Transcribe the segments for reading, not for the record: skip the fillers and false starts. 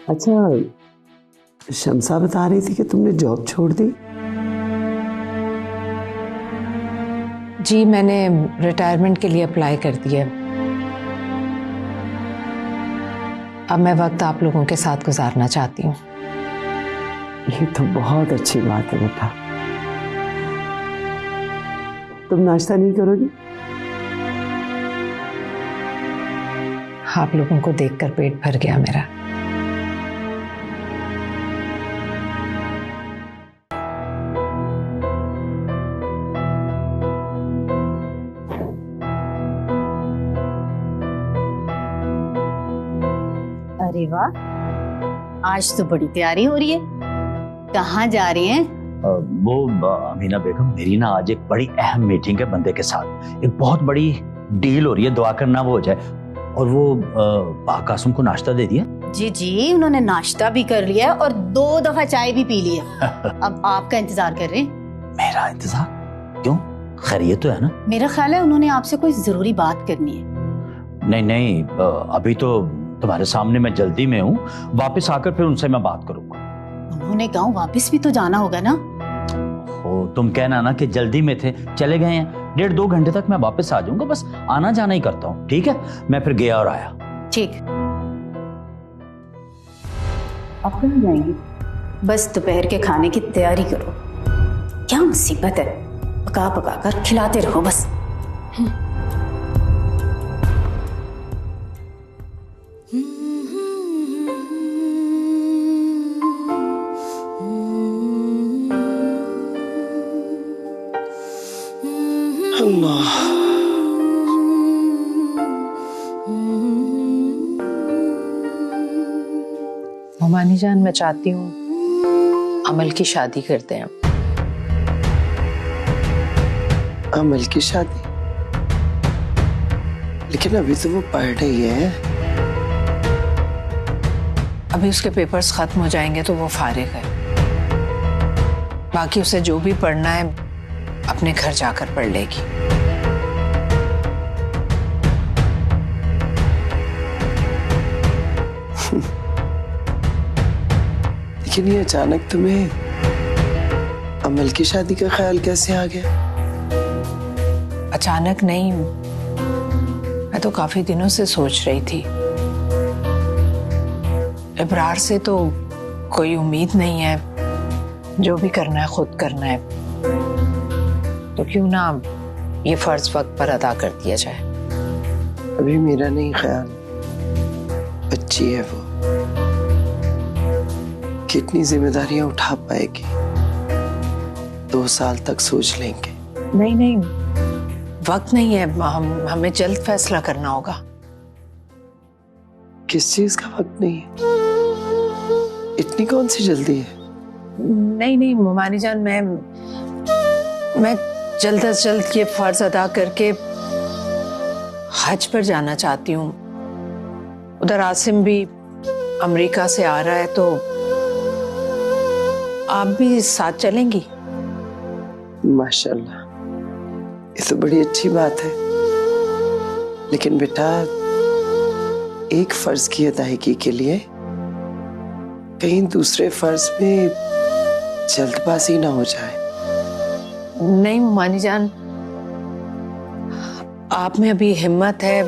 अच्छा, शम्सा बता रही थी कि तुमने जॉब छोड़ दी। जी, मैंने रिटायरमेंट के लिए अप्लाई कर दिया। अब मैं वक्त आप लोगों के साथ गुजारना चाहती हूँ। ये तो बहुत अच्छी बात है बेटा। तुम नाश्ता नहीं करोगी? आप लोगों को देखकर पेट भर गया मेरा। अरे वाह, आज तो बड़ी तैयारी हो रही है। कहाँ जा रही हैं? वो अमीना बेगम, मेरी ना आज एक बड़ी अहम मीटिंग है बंदे के साथ। एक बहुत बड़ी डील हो रही है, दुआ करना वो हो जाए। और वो कासम को नाश्ता दे दिया? जी जी, उन्होंने नाश्ता भी कर लिया और 2 दफा चाय भी पी लिया। अब आपका इंतजार कर रहे हैं। मेरा इंतजार? क्यों, खैरियत तो है ना? मेरा ख्याल है उन्होंने आपसे कोई जरूरी बात करनी है। नहीं नहीं, अभी तो तुम्हारे सामने मैं जल्दी में हूँ, वापस आकर फिर उनसे मैं बात करूंगा। उन्होंने गांव वापस भी तो जाना होगा ना? हो, तुम कहना ना कि जल्दी में थे, चले गए हैं। 1.5-2 घंटे तक मैं वापस आ जाऊंगा, बस आना जाना ही करता हूँ। ठीक है, मैं फिर गया और आया। ठीक। अब कहाँ जाएंगी? बस दोपहर के खाने की तैयारी करो। क्या मुसीबत है, पका पका कर खिलाते रहो बस। अल्लाह। मोमानी जान, मैं चाहती हूँ अमल की शादी करते हैं। अमल की शादी? लेकिन अभी तो वो पढ़ रही है। अभी उसके पेपर्स खत्म हो जाएंगे तो वो फारिग है। बाकी उसे जो भी पढ़ना है अपने घर जाकर पढ़ लेगी। लेकिन ये अचानक तुम्हें अमल की शादी का ख्याल कैसे आ गया? अचानक नहीं, मैं तो काफी दिनों से सोच रही थी। इब्रार से तो कोई उम्मीद नहीं है, जो भी करना है खुद करना है, तो क्यों ना ये फर्ज वक्त पर अदा कर दिया जाए। अभी मेरा नहीं ख्याल, बच्ची है वो, कितनी जिम्मेदारियां उठा पाएगी। 2 साल तक सोच लेंगे। नहीं नहीं, वक्त नहीं है, हमें जल्द फैसला करना होगा। किस चीज का वक्त नहीं है? इतनी कौन सी जल्दी है? नहीं नहीं मोमानी जान, मैं जल्द से जल्द ये फर्ज अदा करके हज पर जाना चाहती हूँ। उधर आसिम भी अमेरिका से आ रहा है, तो आप भी साथ चलेंगी? माशाल्लाह, ये तो बड़ी अच्छी बात है। लेकिन बेटा, एक फर्ज की अदायगी के लिए कहीं दूसरे फर्ज में जल्दबाजी ना हो जाए। नहीं मोमानी जान, आप में अभी हिम्मत है,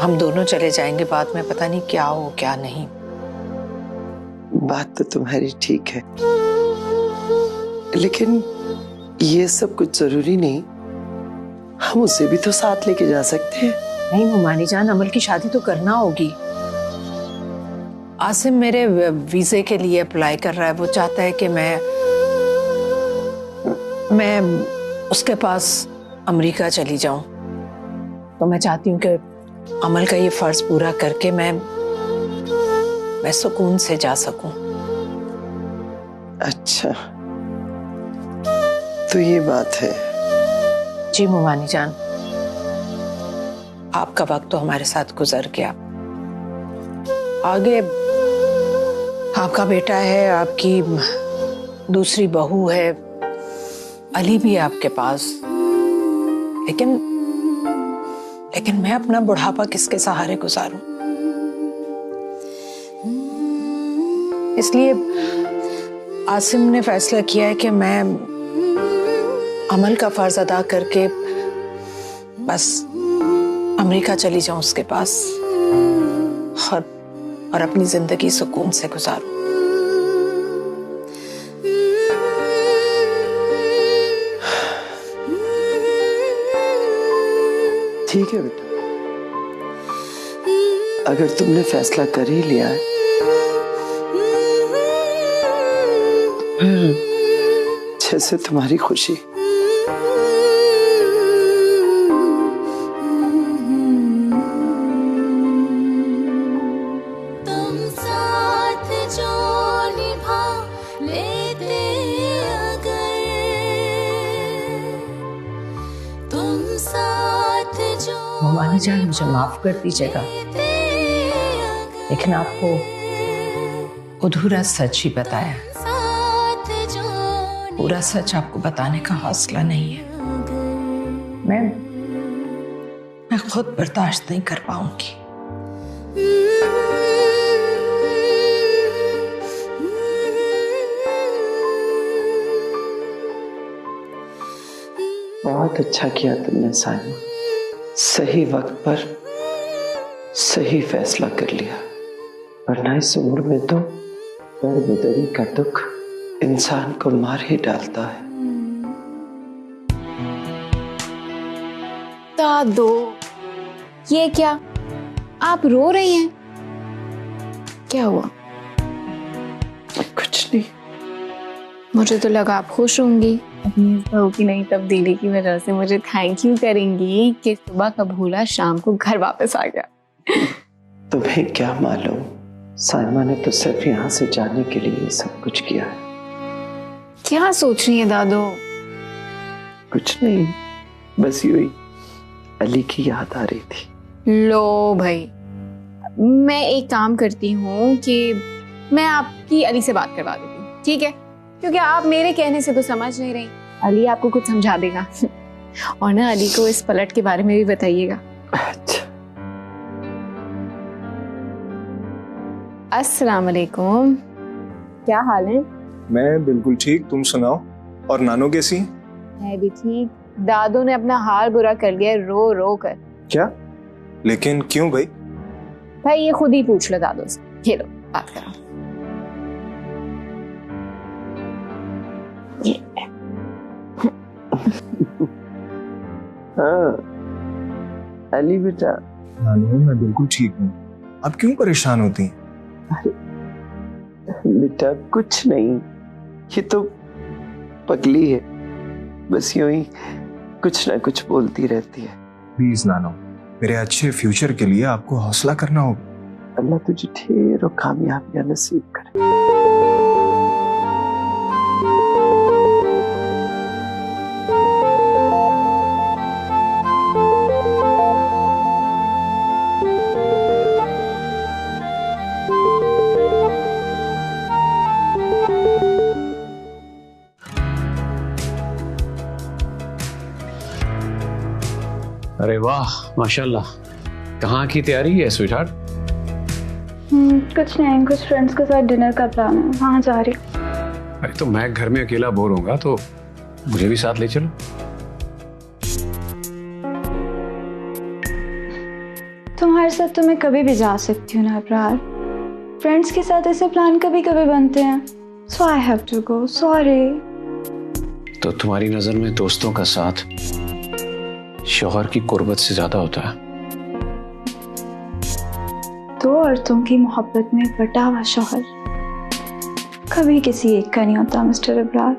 हम दोनों चले जाएंगे। बाद में पता नहीं क्या हो क्या नहीं। बात तो तुम्हारी ठीक है, लेकिन ये सब कुछ जरूरी नहीं। हम उसे भी तो साथ लेके जा सकते हैं। नहीं मोमानी जान, अमल की शादी तो करना होगी। आसिम मेरे वीजे के लिए अप्लाई कर रहा है। वो चाहता है कि मैं उसके पास अमेरिका चली जाऊं। तो मैं चाहती हूँ कि अमल का ये फर्ज पूरा करके मैं सुकून से जा सकूं। अच्छा, तो ये बात है। जी मोमानी जान, आपका वक्त तो हमारे साथ गुजर गया। आगे आपका बेटा है, आपकी दूसरी बहू है, अली भी है आपके पास। लेकिन मैं अपना बुढ़ापा किसके सहारे गुजारूं? इसलिए आसिम ने फैसला किया है कि मैं अमल का फर्ज अदा करके बस अमेरिका चली जाऊं उसके पास और अपनी जिंदगी सुकून से गुजारूं। ठीक है बेटा, अगर तुमने फैसला कर ही लिया है जैसे तुम्हारी खुशी। तुम साथ जो निभा लेते अगर, तुम साथ जो मोमानी जान मुझे माफ कर दीजिएगा, लेकिन आपको अधूरा सच ही बताया, पूरा सच आपको बताने का हौसला नहीं है। मैं खुद बर्दाश्त नहीं कर पाऊंगी। बहुत अच्छा किया तुमने साइमा, सही वक्त पर सही फैसला कर लिया, वरना इस उम्र में तो दर्द का दुख इंसान को मार ही डालता है। दादो, ये क्या, आप रो रही हैं? क्या हुआ? कुछ नहीं। मुझे तो लगा आप खुश होंगी अपनी इस बहू की नई तब्दीली की वजह से मुझे थैंक यू करेंगी कि सुबह का भूला शाम को घर वापस आ गया। तुम्हें क्या मालूम, साइमा ने तो सिर्फ यहाँ से जाने के लिए ये सब कुछ किया है। क्या सोच रही है दादो? कुछ नहीं, बस यूं ही अली की याद आ रही थी। लो भाई, मैं एक काम करती हूँ कि मैं आपकी अली से बात करवा देती हूँ, ठीक है? क्योंकि आप मेरे कहने से तो समझ नहीं रही, अली आपको कुछ समझा देगा। और ना अली को इस पलट के बारे में भी बताइएगा। अच्छा। अस्सलाम वालेकुम, क्या हाल है? मैं बिल्कुल ठीक, तुम सुनाओ। और नानो कैसी? मैं भी ठीक। दादू ने अपना हाल बुरा कर लिया रो रो कर। क्या? लेकिन क्यों भाई? भाई ये खुद ही पूछ लो दादू से। ये लो बात करो। हाँ अली बेटा। नानो मैं बिल्कुल ठीक हूँ, आप क्यों परेशान होती हैं? बेटा कुछ नहीं, ये तो पगली है, बस यूं ही कुछ ना कुछ बोलती रहती है। प्लीज नानो, मेरे अच्छे फ्यूचर के लिए आपको हौसला करना होगा। अल्लाह तुझे ढेरों कामयाबियां नसीब करे। अरे वाह माशाल्लाह, कहाँ की तैयारी है स्वीटहार्ट? कुछ नहीं, कुछ फ्रेंड्स के साथ डिनर का प्लान है, वहाँ जा रही। अरे तो मैं घर में अकेला बोर होऊंगा तो मुझे भी साथ ले चलो। तुम्हारे साथ तो मैं कभी भी जा सकती हूँ ना अब्रार, फ्रेंड्स के साथ ऐसे प्लान कभी कभी बनते हैं, so I have to go, sorry. तो तुम्हारी नजर में दोस्तों का साथ शौहर की कुर्बत से ज्यादा होता है? दो औरतों की मोहब्बत में बटा हुआ शौहर कभी किसी एक का नहीं होता मिस्टर अब्रार।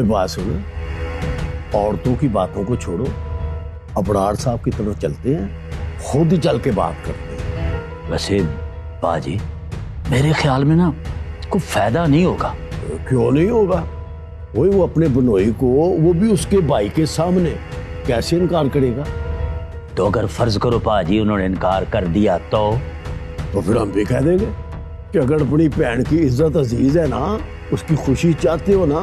बात सुनो, औरतों की बातों को छोड़ो, अबरार साहब की तरफ चलते हैं, खुद ही चल के बात करते हैं। वैसे बाजी मेरे ख्याल में ना कोई फायदा नहीं होगा। क्यों नहीं होगा? वो अपने बनोई को, वो भी उसके भाई के सामने कैसे इनकार करेगा? तो अगर फर्ज करो पाजी उन्होंने इनकार कर दिया तो फिर हम भी कह देंगे कि अगर अपनी बहन की इज्जत अजीज है ना, उसकी खुशी चाहते हो ना,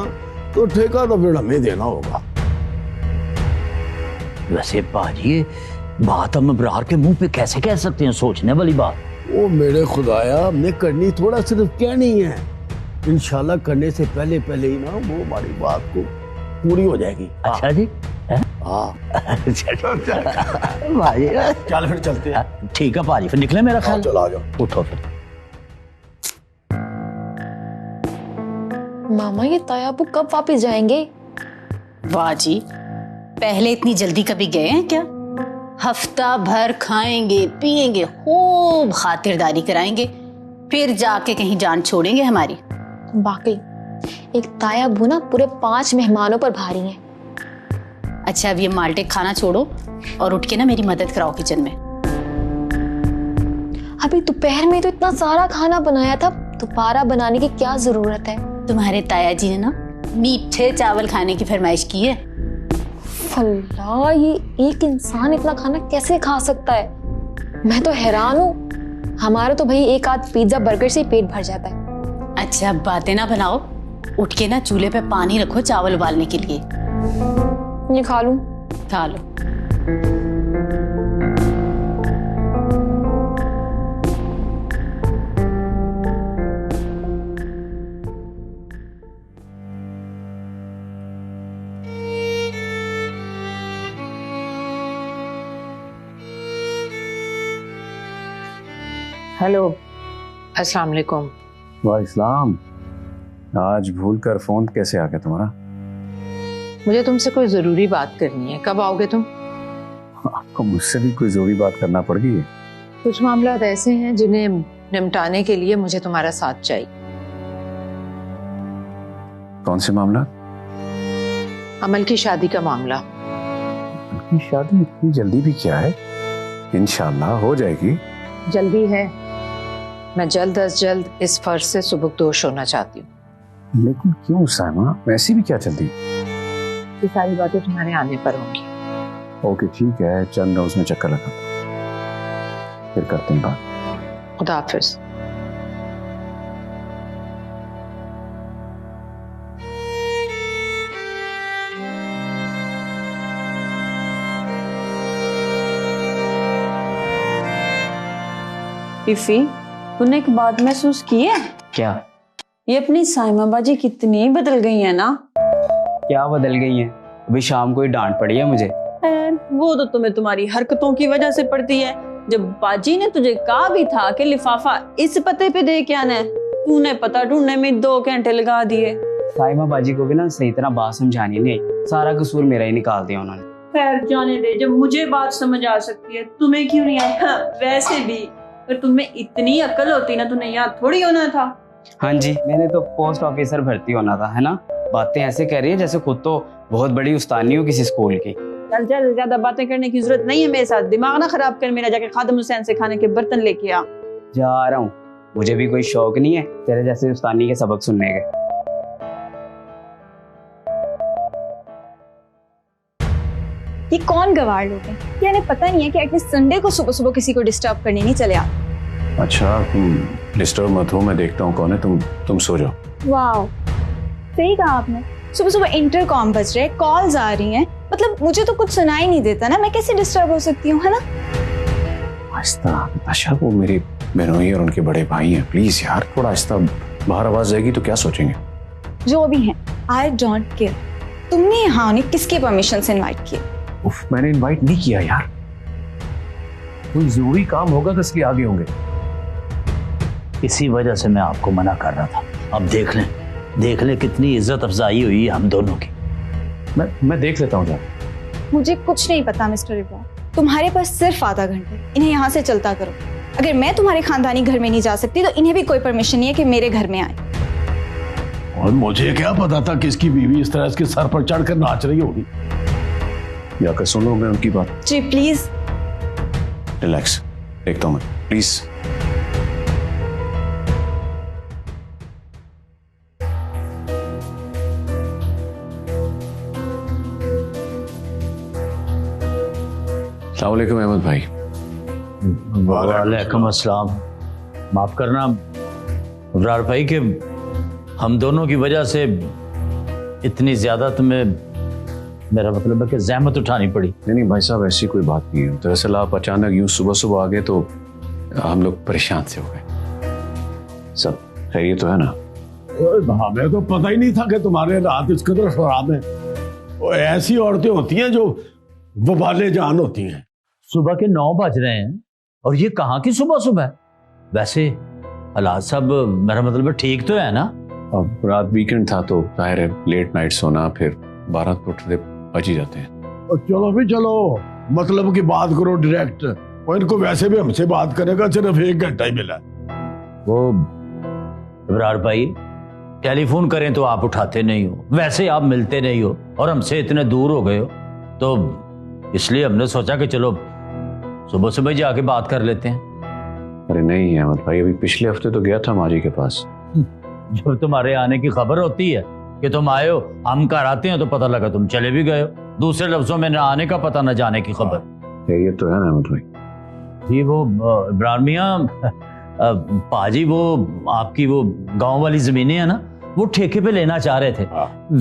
तो ठेका तो फिर हमें देना होगा। वैसे पाजी ये बात हम अबरार के मुंह पे कैसे कह सकते हैं? सोचने वाली बात। वो मेरे खुदाया, हमने करनी थोड़ा सिर्फ कहनी है। इंशाल्लाह करने से पहले पहले ही ना वो हमारी बात को पूरी हो जाएगी। अच्छा जी। हाँ भाई चल फिर चलते हैं। ठीक है पाजी, फिर निकले मेरा ख्याल। चलो आ जाओ। उठो फिर। मामा ये तायाबू कब वापस जाएंगे? वाह जी, पहले इतनी जल्दी कभी गए हैं क्या? हफ्ता भर खाएंगे पिएंगे, खूब खातिरदारी कराएंगे, फिर जाके कहीं जान छोड़ेंगे हमारी। वाकई एक तायाबू ना पूरे 5 मेहमानों पर भारी है। अच्छा अब ये माल्टे खाना छोड़ो और उठ के ना मेरी मदद कराओ किचन में। अभी दोपहर में तो इतना सारा खाना बनाया था, दोबारा बनाने की क्या जरूरत है? तुम्हारे ताया जी ने ना मीठे चावल खाने की फरमाइश की है। अल्लाह, ये एक इंसान इतना खाना कैसे खा सकता है? मैं तो हैरान हूँ। हमारा तो भाई एक आध पिज्जा बर्गर से ही पेट भर जाता है। अच्छा अब बातें ना बनाओ, उठ के ना चूल्हे पे पानी रखो चावल उबालने के लिए। ये खा लूं? खा लो। हेलो, अस्सलाम वालेकुम। वालेकुम। आज भूल कर फोन कैसे आ गया तुम्हारा? मुझे तुमसे कोई जरूरी बात करनी है। कब आओगे तुम? आपको मुझसे भी कोई जरूरी बात करना पड़ गई है? कुछ मामला ऐसे हैं जिन्हें निपटाने के लिए मुझे तुम्हारा साथ चाहिए। कौन से मामला? अमल की शादी का मामला। अमल की शादी इतनी जल्दी भी क्या है? इंशाल्लाह हो जाएगी। जल्दी है। मैं जल्द अज जल्द इस फर्ज से सुबुकदोश होना चाहती हूँ। लेकिन क्यों साइमा, वैसी भी क्या जल्दी? ये सारी बातें तुम्हारे आने पर होंगी। ओके ठीक है, चंद रोज में चक्कर लगा फिर करते हैं बात। खुदा हाफिज। इफी, तूने एक बात महसूस की है? क्या? ये अपनी साइमा बाजी कितनी बदल गई है ना। क्या बदल गई है? अभी शाम को ही डांट पड़ी है मुझे। वो तो तुम्हें तुम्हारी हरकतों की वजह से पड़ती है। जब बाजी ने तुझे कहा भी था कि लिफाफा इस पते पे दे के आना है, तूने पता ढूंढने में 2 घंटे लगा दिए। साइमा बाजी को भी ना सही तरह बात समझानी नहीं, सारा कसूर मेरा ही निकाल दिया उन्होंने। खैर जाने दे, जब मुझे बात समझ आ सकती है तुम्हें क्यों नहीं आई? हाँ, वैसे भी अगर तुम्हें इतनी अकल होती ना, तूने यहाँ थोड़ी होना था। हाँ जी, मैंने तो पोस्ट ऑफिसर भर्ती होना था, है ना? बातें ऐसे कह रही है जैसे खुद तो बहुत बड़ी उस्तानी हो किसी स्कूल की। चल चल, ज्यादा बातें करने की जरूरत नहीं है मेरे साथ। दिमाग ना खराब कर मेरा। जाके खादिम हुसैन से खाने के बर्तन लेके आ। जा रहा हूँ, मुझे भी कोई शौक नहीं है तेरे जैसे उस्तानी के सबक सुनने के। ये कौन गवार लोग हैं? ये इन्हें पता नहीं है कि एटलीस्ट संडे को सुबह सुबह किसी को डिस्टर्ब करने नहीं चले आते। अच्छा तुम डिस्टर्ब मत हो, मैं देखता हूँ कौन है। तुम सो जाओ। वाह, सही कहा आपने। सुबह सुबह इंटरकॉम बज रहे, कॉल्स आ रही हैं, मतलब मुझे तो कुछ सुनाई नहीं देता ना, मैं कैसे डिस्टर्ब हो सकती हूँ, है ना? आहिस्ता आशा, वो मेरे बहनोई और उनके बड़े भाई हैं, प्लीज यार थोड़ा आहिस्ता। बाहर आवाज जाएगी तो क्या सोचेंगे? जो भी है, आई डोंट केयर। तुमने यहाँ उन्हें किसके परमिशन से इन्वाइट किया? उफ, मैंने इनवाइट नहीं किया यार। कोई जरूरी काम होगा तो इसलिए आगे होंगे। इसी वजह से मैं आपको मना कर रहा था। अब देख लें कितनी इज्जत अफजाई हुई है हम दोनों की। मैं देख लेता हूँ। मुझे कुछ नहीं पता मिस्टर इब्राहिम, तुम्हारे पास सिर्फ आधा घंटे, इन्हें यहाँ से चलता करो। अगर मैं तुम्हारे खानदानी घर में नहीं जा सकती तो इन्हें भी कोई परमिशन नहीं है कि मेरे घर में आए। और मुझे क्या पता था कि इसकी बीवी इस तरह इसके सर पर चढ़कर नाच रही होगी। जाकर सुनो मैं उनकी बात। जी प्लीज। रिलैक्स, देखता हूँ मैं, प्लीज। अस्सलाम वालेकुम अहमद भाई। वालेकुम अस्सलाम। माफ करना अबरार भाई कि हम दोनों की वजह से इतनी ज्यादा तुम्हें, मेरा मतलब है कि जहमत उठानी पड़ी। नहीं भाई साहब, ऐसी कोई बात नहीं है। दरअसल आप अचानक यूं सुबह सुबह आ गए तो हम लोग परेशान से हो गए। सब खैरियत तो है ना? हमें तो पता ही नहीं था कि तुम्हारे रात इस कदर खराब है। वो ऐसी औरतें होती हैं जो वबाले जान होती हैं। सुबह के 9 बज रहे हैं और ये कहाँ की सुबह सुबह? वैसे हालात सब, मेरा मतलब ठीक तो है ना? अब रात वीकेंड था तो जाहिर है लेट नाइट सोना, फिर 12 तो उठते बज ही जाते हैं। और चलो भी चलो, मतलब की बात करो डायरेक्ट। और इनको वैसे भी हमसे बात करेगा सिर्फ 1 घंटा ही मिला। वो अबरार भाई, टेलीफोन करें तो आप उठाते नहीं हो, वैसे आप मिलते नहीं हो और हमसे इतने दूर हो गए हो, तो इसलिए हमने सोचा कि चलो सुबह सुबह जाके बात कर लेते हैं। अरे नहीं अहमद भाई, अभी पिछले हफ्ते तो गया था माजी के पास। जब तुम्हारे आने की खबर होती है कि तुम आए हो, हम घर आते हैं तो पता लगा तुम चले भी गए हो। दूसरे लफ्जों में न आने का पता न जाने की खबर। ये तो है ना अहमद भाई। जी वो इब्रार मियां, पाजी वो आपकी वो गांव वाली जमीनें है ना, वो ठेके पे लेना चाह रहे थे।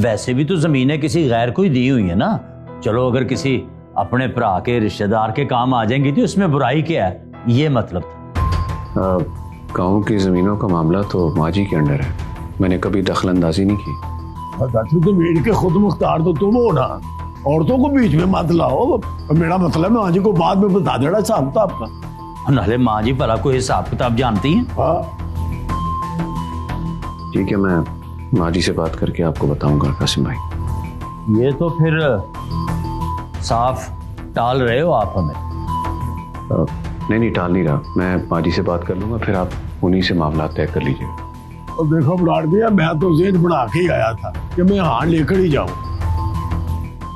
वैसे भी तो जमीनें किसी गैर को ही दी हुई है ना। चलो अगर किसी अपने भरा के रिश्तेदार के काम आ जाएंगी तो इसमें बुराई क्या है, ये मतलब था। गाँव की जमीनों का मामला तो माजी के अंडर है, मैंने कभी दखल अंदाजी नहीं की। तो मीर के खुद मुख्तार तो तुम हो ना, औरतों को बीच में मत लाओ। मेरा मतलब है माजी को बाद में बता देना हिसाब किताब का। नाले माँ जी भला कोई हिसाब किताब जानती हैं? ठीक है, मैं माजी से बात करके आपको बताऊंगा कासिम भाई। ये तो फिर साफ टाल रहे हो आप हमें। नहीं टाल नहीं रहा, मैं माजी से बात कर लूंगा, फिर आप उन्हीं से मामला तय कर लीजिएगा। और देखो बुलाड़ दिया, मैं तो जेद बना के ही आया था कि मैं हाँ लेकर ही जाऊं।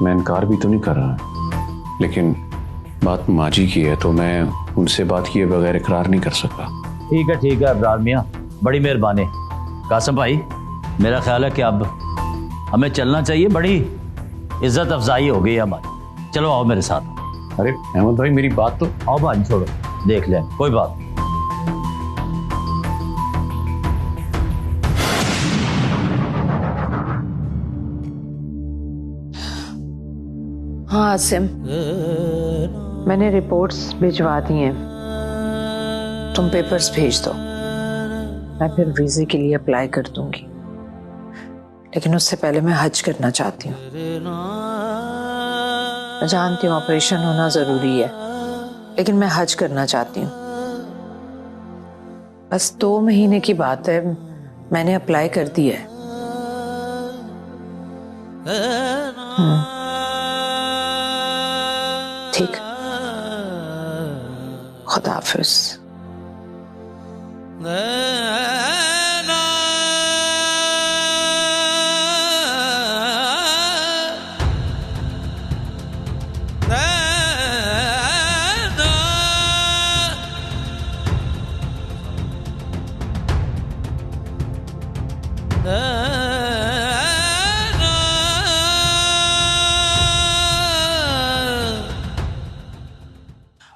मैं इनकार भी तो नहीं कर रहा, लेकिन बात माजी की है तो मैं उनसे बात किए बगैर इकरार नहीं कर सकता। ठीक है अबरार मियां, बड़ी मेहरबानी। कासिम भाई, मेरा ख्याल है कि अब हमें चलना चाहिए, बड़ी इज्जत अफजाई हो गई है हमारी। चलो आओ मेरे साथ। अरे अहमद भाई मेरी बात तो। आओ भाई, छोड़ो, देख लें, कोई बात। हाँ आसिम, मैंने रिपोर्ट्स भिजवा दी हैं, तुम पेपर्स भेज दो, मैं फिर वीजे के लिए अप्लाई कर दूंगी। लेकिन उससे पहले मैं हज करना चाहती हूँ। मैं जानती हूँ ऑपरेशन होना जरूरी है, लेकिन मैं हज करना चाहती हूँ। बस 2 महीने की बात है, मैंने अप्लाई कर दी है। ठीक, खुदा हाफिज।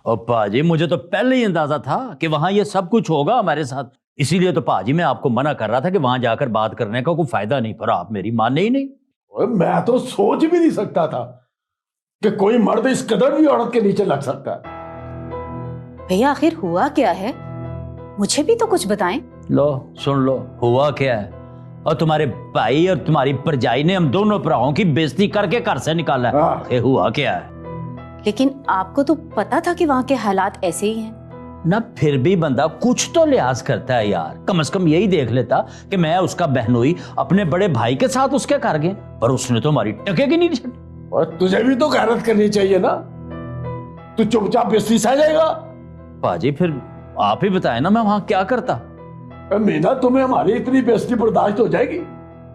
और पाजी, मुझे तो पहले ही अंदाजा था कि वहां ये सब कुछ होगा हमारे साथ, इसीलिए तो पाजी मैं आपको मना कर रहा था कि वहां जाकर बात करने का कोई फायदा नहीं, पर आप मेरी माने ही नहीं। मैं तो सोच भी नहीं सकता था कि कोई मर्द इस कदर भी औरत के नीचे लग सकता है। भैया आखिर हुआ क्या है, मुझे भी तो कुछ बताएं। लो सुन लो, हुआ क्या है। और तुम्हारे भाई और तुम्हारी परजाई ने हम दोनों भराओं की बेइज्जती करके घर से निकाला है। हुआ क्या है? लेकिन आपको तो पता था कि वहां के हालात ऐसे ही हैं ना, फिर भी बंदा कुछ तो लिहाज करता है यार। कम से कम यही देख लेता कि मैं उसका बहनोई अपने बड़े भाई के साथ उसके घर गए, पर उसने तो हमारी टकेगी नहीं छड़ी। और तुझे भी तो गैरत करनी चाहिए ना, तू चुपचाप बेइज्जती सह जाएगा। पाजी फिर आप ही बताए ना, मैं वहां क्या करता। मीना, तुम्हें हमारी इतनी बेइज्जती बर्दाश्त हो जाएगी?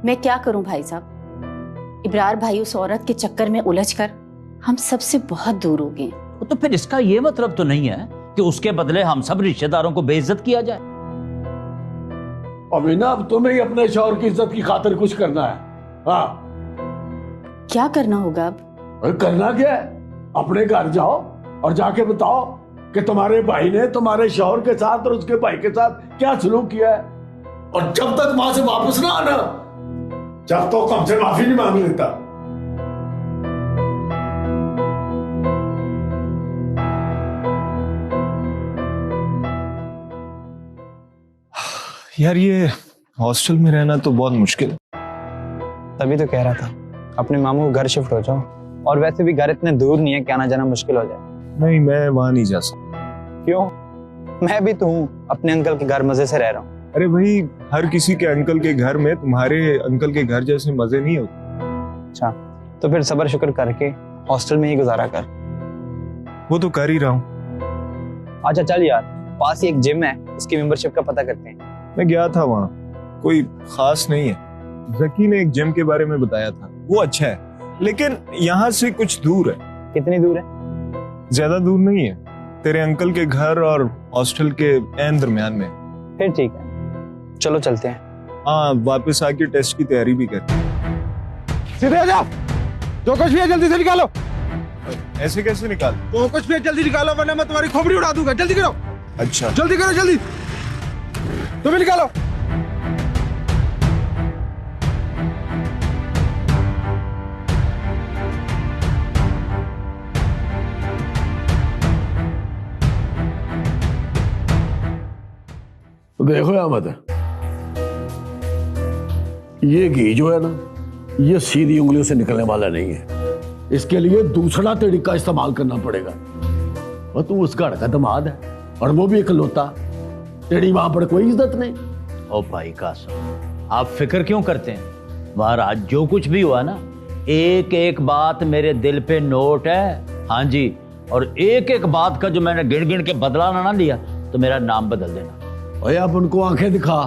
मैं क्या करूं भाई साहब, इब्रार भाई उस औरत के चक्कर में उलझकर हम सबसे बहुत दूर हो गए। तो फिर इसका ये मतलब तो नहीं है कि उसके बदले हम सब रिश्तेदारों को बेइज्जत किया जाए। अमीना, अब तुम्हें ही अपने शौहर की इज्जत की खातिर कुछ करना है। हाँ, क्या करना होगा अब? करना क्या है, अपने घर जाओ, और जाके बताओ कि तुम्हारे भाई ने तुम्हारे शौहर के साथ और उसके भाई के साथ क्या सलूक किया है। और जब तक वहां से वापस ना आना, जब तो हमसे माफी नहीं मांग लेता। यार ये हॉस्टल में रहना तो बहुत मुश्किल है। तभी तो कह रहा था अपने मामू को घर शिफ्ट हो जाओ, और वैसे भी घर इतने दूर नहीं है कि आना जाना मुश्किल हो जाए। नहीं, मैं वहां नहीं जा सकता। क्यों? मैं भी तो हूँ, अपने अंकल के घर मजे से रह रहा हूँ। अरे भाई, हर किसी के अंकल के घर में तुम्हारे अंकल के घर जैसे मजे नहीं होते। अच्छा, तो फिर सब्र शुक्र करके हॉस्टल में ही गुजारा कर। वो तो कर ही रहा हूँ। अच्छा चल यार, पास ही एक जिम है, उसकी मेंबरशिप का पता करते हैं। मैं गया था वहाँ, कोई खास नहीं है। जकी ने एक जिम के बारे में बताया था, वो अच्छा है, लेकिन यहाँ से कुछ दूर है। कितनी दूर है? ज्यादा दूर नहीं है, तेरे अंकल के घर और हॉस्टल के एन दरमियान में। फिर ठीक है, चलो चलते हैं। हाँ, वापस आके टेस्ट की तैयारी भी कर। सीधे जा, जो कुछ भी है जल्दी से निकालो। ऐसे कैसे निकाल? जो कुछ भी है जल्दी निकालो, वरना मैं तुम्हारी खोपड़ी उड़ा दूंगा। जल्दी करो। अच्छा, जल्दी करो, जल्दी तुम्हें निकालो। देखो अहमद, ये घी जो है ना, ये सीधी उंगलियों से निकलने वाला नहीं है। इसके लिए दूसरा तरीका इस्तेमाल करना पड़ेगा। और तू उस घर का दामाद है, और वो भी इकलौता। तेरी वहां पर कोई इज्जत नहीं। ओ भाई कासम, आप फिक्र क्यों करते हैं? महाराज, जो कुछ भी हुआ ना, एक एक बात मेरे दिल पे नोट है। हाँ जी, और एक एक बात का जो मैंने गिन गिन के बदला ना लिया तो मेरा नाम बदल देना। ओए, आप उनको आंखें दिखा।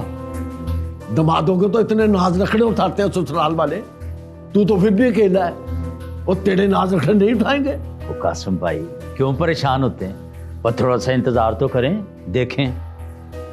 दमादों को तो इतने नाज रखने उठाते हैं ससुराल वाले, तू तो फिर भी अकेला है, और तेरे नाज रखने नहीं उठाएंगे। ओ कासम भाई, क्यों परेशान होते हैं? पर थोड़ा सा इंतजार तो करें, देखें।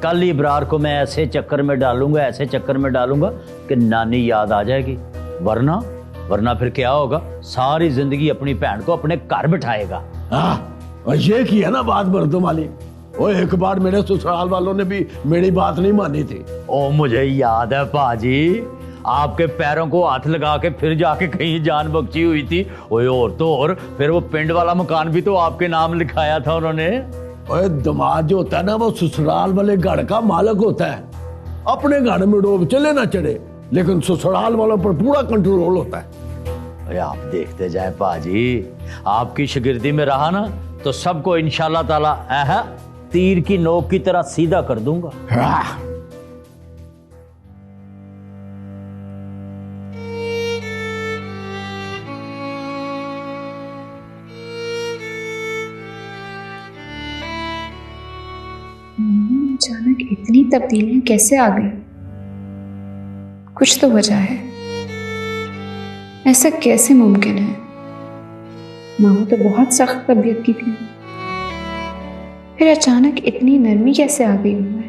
कल इब्रार को मैं ऐसे चक्कर में डालूंगा, ऐसे चक्कर में डालूंगा कि नानी याद आ जाएगी। वरना फिर क्या होगा? सारी जिंदगी अपनी बहन को अपने घर बिठाएगा। हाँ, और ये किया ना बात मर्दों वाली। ओ, एक बार मेरे ससुराल वालों ने भी मेरी बात नहीं मानी थी। ओ, मुझे याद है पाजी, आपके पैरों को हाथ लगा के फिर जाके कहीं जान बख्शी हुई थी। ओए, और तो और फिर वो पिंड वाला मकान भी तो आपके नाम लिखाया था उन्होंने। ओए, दामाद जो होता है ना, वो ससुराल वाले घर का मालिक होता है। अपने घर में डूब चले ना चढ़े, लेकिन ससुराल वालों पर पूरा कंट्रोल होता है। अरे आप देखते जाए पाजी, आपकी शागिर्दी में रहा ना तो सबको इंशाल्लाह ताला तीर की नोक की तरह सीधा कर दूंगा। अचानक इतनी तब्दीलियां कैसे आ गई? कुछ तो वजह है। ऐसा कैसे मुमकिन है? मामू तो बहुत सख्त तबीयत की थी, फिर अचानक इतनी नरमी कैसे आ गई उनमें?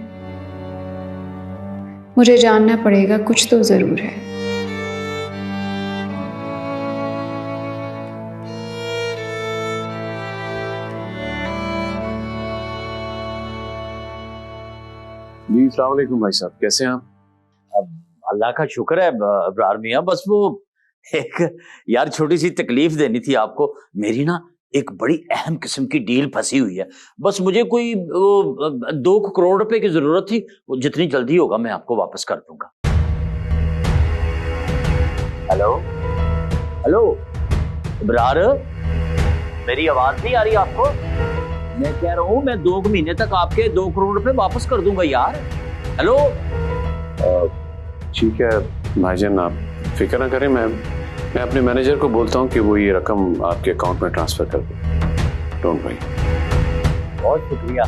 मुझे जानना पड़ेगा, कुछ तो जरूर है। जी, अस्सलाम वालेकुम भाई साहब, कैसे हैं आप? अल्लाह का शुक्र है अब्रार मियां, बस वो एक यार छोटी सी तकलीफ देनी थी आपको। मेरी ना एक बड़ी अहम किस्म की डील फंसी हुई है। बस मुझे कोई 2 करोड़ रुपए की जरूरत थी, वो जितनी जल्दी होगा मैं आपको वापस कर दूंगा। हेलो हेलो अब्रार, मेरी आवाज नहीं आ रही आपको? मैं कह रहा हूँ मैं 2 महीने तक आपके 2 करोड़ रुपए वापस कर दूंगा यार। हेलो। ठीक है भाईजान, आप फिक्र ना करें, मैं अपने मैनेजर को बोलता हूँ कि वो ये रकम आपके अकाउंट में ट्रांसफर कर दे। Don't worry. बहुत शुक्रिया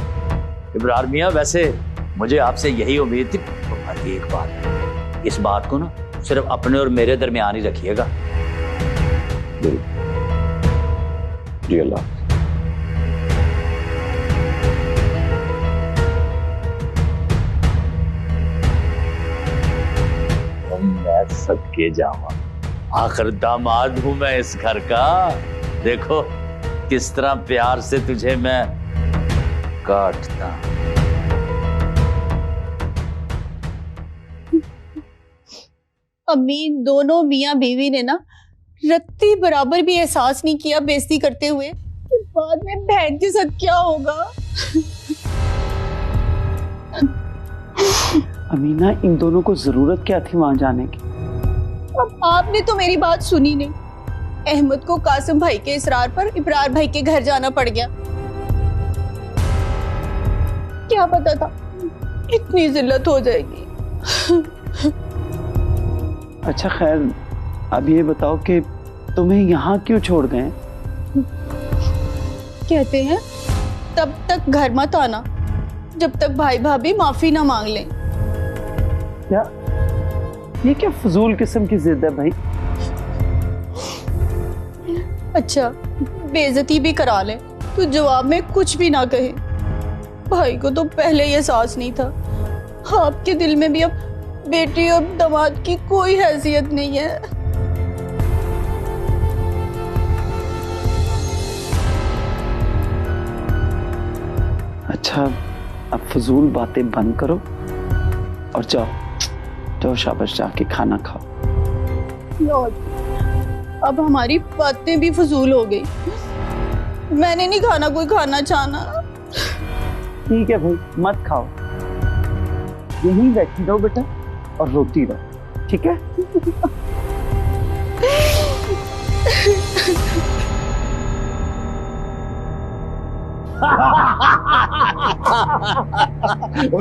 इब्रार मियां, वैसे मुझे आपसे यही उम्मीद थी। तो एक बात, इस बात को ना सिर्फ अपने और मेरे दरमियान ही रखिएगा। जी अल्लाह। मैं सदके जावा, आखिर दामाद हूं मैं इस घर का। देखो किस तरह प्यार से तुझे मैं काटता। अम्मी, दोनों मियाँ बीवी ने ना रत्ती बराबर भी एहसास नहीं किया बेइज्जती करते हुए कि बाद में बहन के साथ क्या होगा। अमीना, इन दोनों को जरूरत क्या थी वहां जाने की? अब आपने तो मेरी बात सुनी नहीं। अहमद को कासिम भाई के इसरार पर इब्रार भाई के घर जाना पड़ गया। क्या पता था इतनी जिल्लत हो जाएगी। अच्छा खैर, अब ये बताओ कि तुम्हें यहाँ क्यों छोड़ गए? कहते हैं तब तक घर मत आना जब तक भाई भाभी माफी ना मांग लें। क्या ये क्या फजूल किस्म की जिद है भाई? अच्छा, बेइज्जती भी करा ले तो जवाब में कुछ भी ना कहे। भाई को तो पहले ही एहसास नहीं था। आपके दिल में भी अब बेटी और दामाद की कोई हैसियत नहीं है। अच्छा, अब फजूल बातें बंद करो और जाओ जाओ शाबाश, जाके खाना खाओ। अब हमारी बातें भी फजूल हो गई। मैंने नहीं खाना कोई खाना चाहना। ठीक है भाई, मत खाओ, यहीं बैठी रहो बेटा और रोती रहो, ठीक है?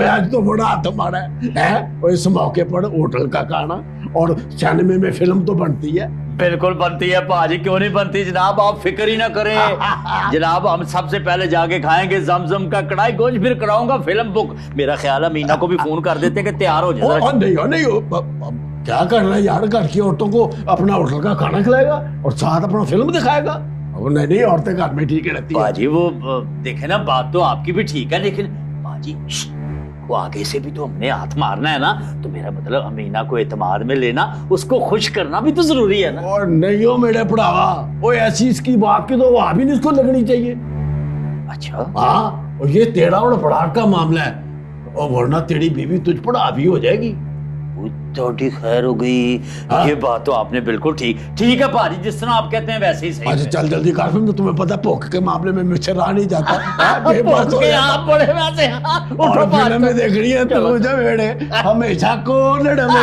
आज तो बड़ा हाथ हमारा है। और इस मौके पर होटल का खाना और सिनेमा में फिल्म तो बनती है। बिल्कुल बनती है पाजी, क्यों नहीं बनती जनाब, आप फिक्र ही ना करें जनाब। हम सबसे पहले जाके खाएंगे जमजम का कढ़ाई गोश्त, फिर कराऊंगा फिल्म बुक। मेरा ख्याल है मीना को भी फोन कर देते कि तैयार हो जाए। नहीं, क्या करना है यार, घर की औरतों को अपना होटल का खाना खिलाएगा और साथ अपना फिल्म दिखाएगा। नहीं, औरतें घर में ठीक रहती है। पाजी वो देखे ना, बात तो आपकी भी ठीक है, लेकिन पाजी वो आगे से भी तो हमने हाथ मारना है ना। तो मेरा मतलब अमीना को एतमाद में लेना, उसको खुश करना भी तो जरूरी है ना। और नहीं हो मेरे पढ़ावा, वो ऐसी इसकी बात की तो वहां भी नहीं इसको लगनी चाहिए। अच्छा हाँ, और ये तेरा और पढ़ार का मामला है, और वरना तेरी बीवी तुझ पर हावी हो जाएगी। तो ठीक खैर हो गई। हाँ? ये बात तो आपने बिल्कुल ठीक है पाजी, जिस तरह आप कहते हैं वैसे ही सही। अच्छा चल जल्दी कर, फिर तुम्हें पता भूख के मामले में मुझसे रहा नहीं जाता। फिल्म में देख रही है तो जब बेड़े हमेशा कोनड़ में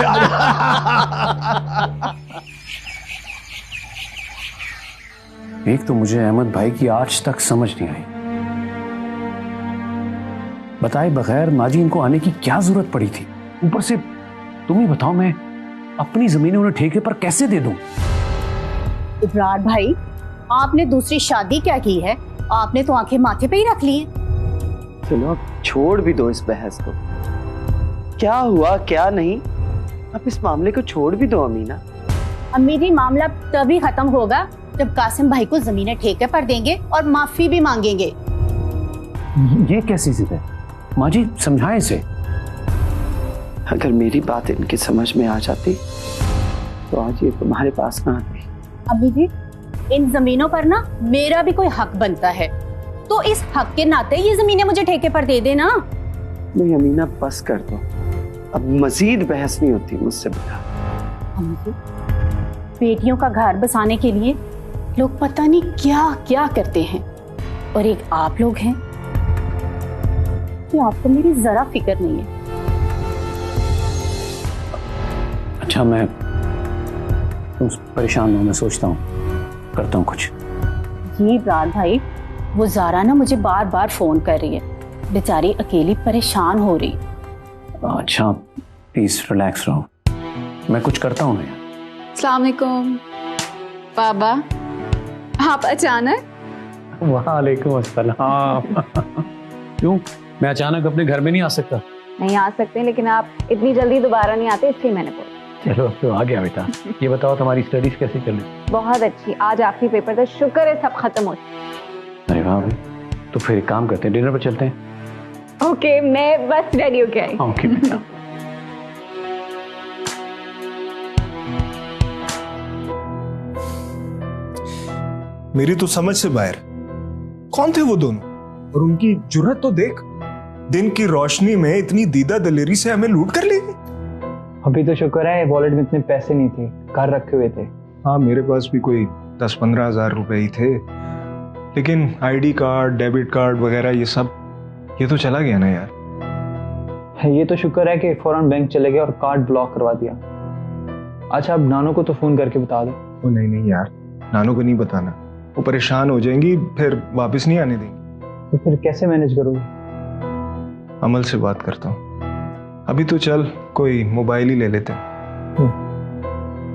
एक तो मुझे अहमद भाई की आज तक समझ नहीं आई। बताए बगैर माजी इनको आने की क्या जरूरत पड़ी थी? ऊपर से तुम ही बताओ, मैं अपनी जमीनें उन्हें ठेके पर कैसे दे दूं? इब्रार भाई, आपने दूसरी शादी क्या की है? आपने तो आंखें माथे पे ही रख ली हैं। चलो अब छोड़ भी दो इस बहस को। क्या हुआ क्या नहीं, अब इस मामले को छोड़ भी दो अमीना। अम्मी जी, मामला तभी खत्म होगा जब कासिम भाई को जमीनें ठेके पर देंगे और माफी भी मांगेंगे। ये कैसी जिद है माँ जी, समझाएं इसे। अगर मेरी बात इनकी समझ में आ जाती तो आज ये तुम्हारे पास ना आती। अम्मी जी, इन जमीनों पर ना मेरा भी कोई हक बनता है, तो इस हक के नाते ये जमीनें मुझे ठेके पर दे देना। नहीं अमीना, बस कर दो, अब मजीद बहस नहीं होती मुझसे बेटा। अम्मी जी, बेटियों का घर बसाने के लिए लोग पता नहीं क्या क्या करते हैं, और एक आप लोग हैं कि आपको मेरी जरा फिक्र नहीं है। अच्छा, मैं तुम परेशान हो, मैं सोचता हूँ करता हूँ कुछ। जी इब्रार भाई, वो ज़ारा ना मुझे बार बार फोन कर रही है, बेचारी अकेली परेशान हो रही। अच्छा प्लीज रिलैक्स रहो, मैं कुछ करता हूँ। अस्सलाम वालेकुम बाबा, आप अचानक? वालेकुम अस्सलाम। क्यों, मैं अचानक अपने घर में नहीं आ सकता? नहीं आ सकते, लेकिन आप इतनी जल्दी दोबारा नहीं आते, इसलिए मैंने बोला। चलो तो आ गया बेटा। ये बताओ तुम्हारी स्टडीज कैसी चल रही? बहुत अच्छी, आज आखिरी पेपर था, शुक्र है सब खत्म हो। अरे वाह भाई, तो फिर एक काम करते हैं, डिनर पर चलते हैं। ओके, मैं बस रेडी होके आई। ओके बेटा। मेरी तो समझ से बाहर, कौन थे वो दोनों? और उनकी जुर्रत तो देख, दिन की रोशनी में इतनी दीदा दलेरी से हमें लूट कर ले गई। अभी तो शुक्र है वॉलेट में इतने पैसे नहीं थे, घर रखे हुए थे। हाँ, मेरे पास भी कोई 10-15 हजार रुपए ही थे, लेकिन आईडी कार्ड, डेबिट कार्ड वगैरह ये सब, ये तो चला गया ना यार। ये तो शुक्र है कि फौरन बैंक चले गए और कार्ड ब्लॉक करवा दिया। अच्छा, अब नानू को तो फोन करके बता दो। ओ नहीं यार, नानू को नहीं बताना, वो परेशान हो जाएंगी, फिर वापस नहीं आने देंगी। तो फिर कैसे मैनेज करोगे? अमल से बात करता हूँ। अभी तो चल कोई मोबाइल ही ले लेते हैं।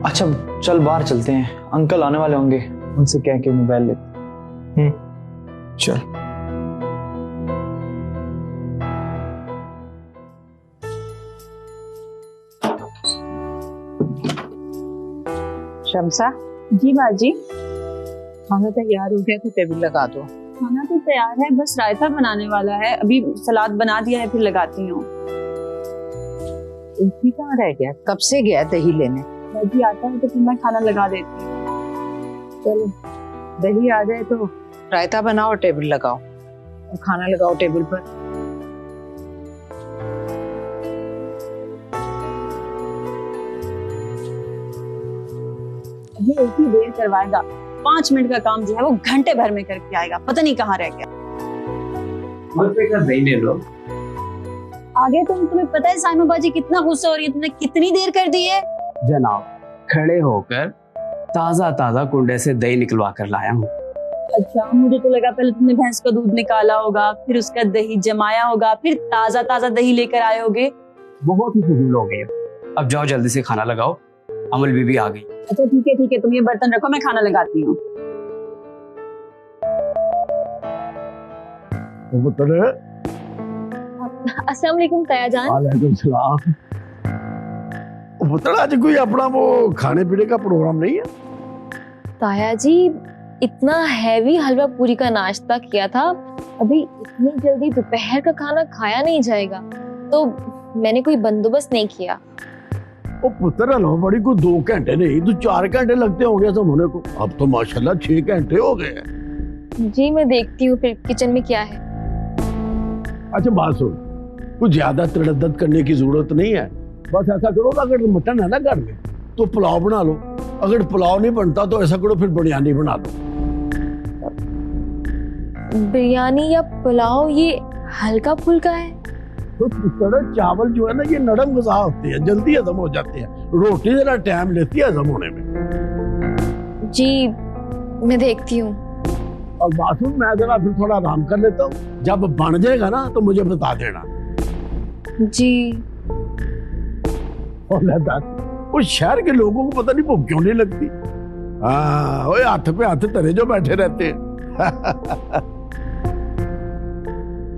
अच्छा चल बाहर चलते हैं, अंकल आने वाले होंगे, उनसे कह के मोबाइल लेते। चल। शमसा। जी बाजी। खाना तैयार हो गया तो टेबल लगा दो। खाना तो तैयार है, बस रायता बनाने वाला है, अभी सलाद बना दिया है, फिर लगाती हूँ। एक ही कहाँ रह गया? कब से गया दही लेने? बाजी आता है तो फिर मैं खाना लगा देती हूँ। चलो दही आ जाए तो रायता बनाओ, टेबल लगाओ और खाना लगाओ टेबल पर। ये एक ही देर करवाएगा, 5 मिनट का काम जो है वो घंटे भर में करके आएगा, पता नहीं कहाँ रह गया। दही ले लो। आगे तुम्हें पता है साइमा बाजी कितना गुस्सा हो रही है, तुमने कितनी देर कर दी है। जनाब, खड़े होकर ताजा ताजा कुंडे से दही निकलवा कर लाया हूँ। अच्छा, मुझे तो लगा पहले तुमने भैंस का दूध निकाला होगा, फिर उसका दही जमाया होगा, फिर ताजा ताजा दही लेकर आए होगे। बहुत ही फजूल हो गए। अब जाओ जल्दी से खाना लगाओ, अमल बीबी आ गई। अच्छा ठीक है, तुम ये बर्तन रखो, मैं खाना लगाती हूँ। अस्सलाम वालेकुम ताया जान। वालेकुम सलाम। पुत्र आज कोई अपना वो खाने पीने का प्रोग्राम नहीं है? ताया जी इतना हैवी हलवा पूरी का नाश्ता किया था, अभी इतनी जल्दी दोपहर का खाना खाया नहीं जाएगा, तो मैंने कोई बंदोबस्त नहीं किया। ओ पुत्र हलवा बड़ी को 2 घंटे नहीं तो 4 घंटे लगते होंगे सब होने को, अब तो माशाल्लाह 6 घंटे हो गए। जी मैं देखती हूँ फिर किचन में क्या है। अच्छा बात सुन, कुछ ज्यादा तड़द्दद करने की जरूरत नहीं है, बस ऐसा करो अगर मटन है ना घर में तो पुलाव बना लो, अगर पुलाव नहीं बनता तो ऐसा करो फिर बिरयानी बना लो। बिरयानी या पुलाव ये हल्का फुल्का है? तो चावल जो है ना ये नरम गज़ा होते हैं, जल्दी हजम हो जाते हैं, रोटी जरा टाइम लेती है हजम होने में। जी मैं देखती हूँ। और बाथरूम में जरा फिर थोड़ा आराम कर लेता हूँ, जब बन जाएगा ना तो मुझे बता देना। जी। उस शहर के लोगों को पता नहीं भूख क्यों नहीं लगती। हाँ, वो हाथ पे हाथ धरे जो बैठे रहते हैं।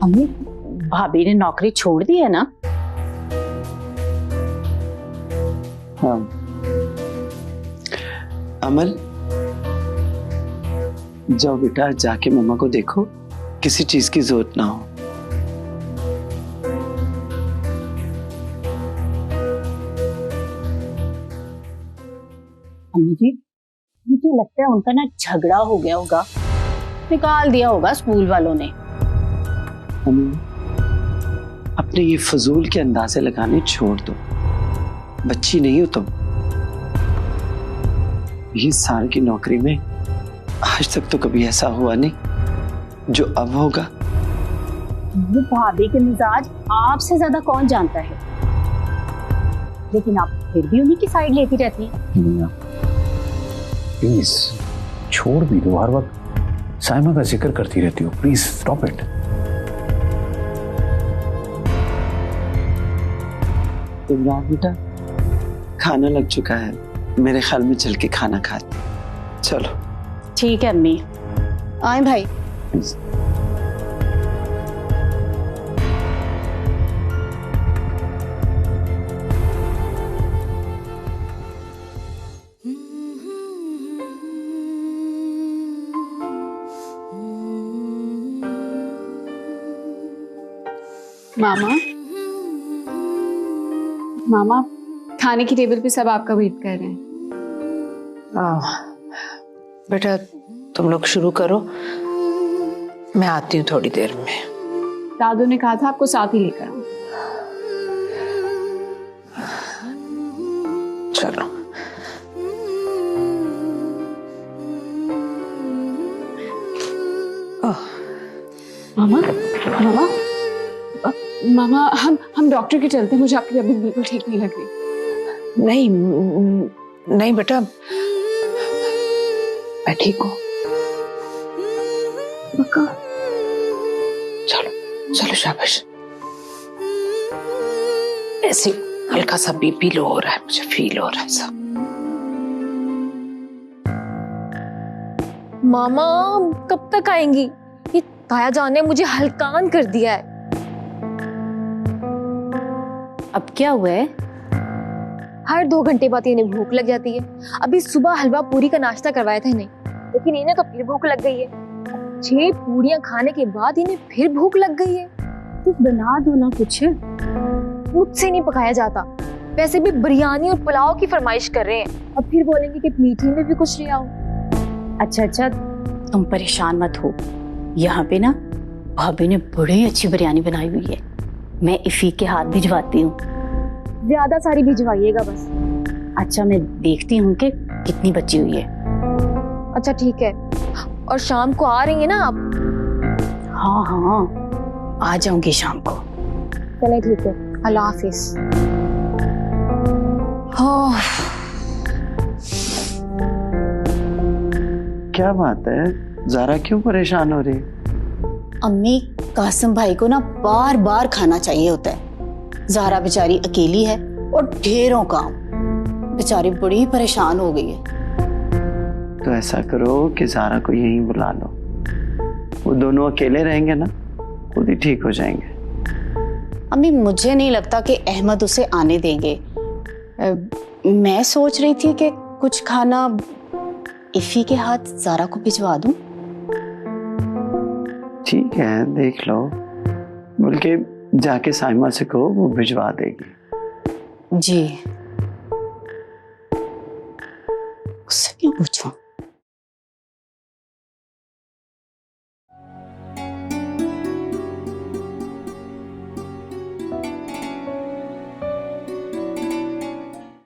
अम्मी, भाभी ने नौकरी छोड़ दी है ना? हाँ। अमल, जाओ बेटा, जाके मम्मा को देखो, किसी चीज की जरूरत ना हो। अम्मी जी, मुझे लगता है उनका ना झगड़ा हो गया होगा, निकाल दिया होगा स्कूल वालों ने। अपने ये फजूल के अंदाजे लगाने छोड़ दो, बच्ची नहीं हो तुम। ये साल की नौकरी में आज तक तो कभी ऐसा हुआ नहीं जो अब होगा। वो भाभी के मिजाज आपसे ज्यादा कौन जानता है, लेकिन आप फिर भी उन्हीं की साइड लेती रहती हैं। प्लीज छोड़ भी दो, हर वक्त साइमा का जिक्र करती रहती हो, प्लीज स्टॉप इट। इमरान बेटा, खाना लग चुका है, मेरे ख्याल में चल के खाना खाते। चलो ठीक है अम्मी। आए भाई। मामा, खाने की टेबल पे सब आपका वेट कर रहे हैं। बेटा तुम लोग शुरू करो, मैं आती हूँ थोड़ी देर में। दादू ने कहा था आपको साथ ही लेकर आऊं। चलो। मामा मामा मामा हम डॉक्टर के चलते हैं, मुझे आपकी तबीयत बिल्कुल ठीक नहीं लग रही। नहीं नहीं बेटा, मैं ठीक हूँ। चलो चलो शाबाश। ऐसे हल्का सा बीपी लो हो रहा है, मुझे फील हो रहा है सब। मामा कब तक आएंगी? ये ताया जान ने मुझे हलकान कर दिया है। अब क्या हुआ है? हर 2 घंटे बाद इन्हें भूख लग जाती है। अभी सुबह हलवा पूरी का नाश्ता करवाया था इन्हें, लेकिन इन्हें तो फिर भूख लग गई है। 6 पूरियां खाने के बाद इन्हें फिर भूख लग गई है। तो बना दो ना कुछ। मुझसे नहीं पकाया जाता। वैसे भी बिरयानी और पुलाव की फरमाइश कर रहे हैं, अब फिर बोलेंगे कि मीठे में भी कुछ ले आओ। अच्छा, तुम परेशान मत हो। यहाँ पे ना भाभी ने बड़ी अच्छी बिरयानी बनाई हुई है, मैं इफी के हाथ भिजवाती हूँ। ज्यादा सारी भिजवाइएगा बस। अच्छा, मैं देखती हूँ कि कितनी बची हुई है। अच्छा ठीक है। और शाम को आ रही है ना आप? हाँ, आ जाऊंगी शाम को। चले ठीक है, अल्लाह हाफिज। क्या बात है, ज़ारा क्यों परेशान हो रही? अम्मी, कासिम भाई को ना बार बार खाना चाहिए होता है। ज़ारा बेचारी अकेली है और ढेरों काम, बेचारी बड़ी परेशान हो गई है। तो ऐसा करो कि ज़ारा को यहीं बुला लो, वो दोनों अकेले रहेंगे ना, खुद ही ठीक हो जाएंगे। अम्मी, मुझे नहीं लगता कि अहमद उसे आने देंगे। मैं सोच रही थी कि कुछ खाना इफी के हाथ ज़ारा को भिजवा दूं। ठीक है, देख लो, बल्कि जाके साइमा से कहो, वो भिजवा देगी। जी, उससे क्यों पूछूं?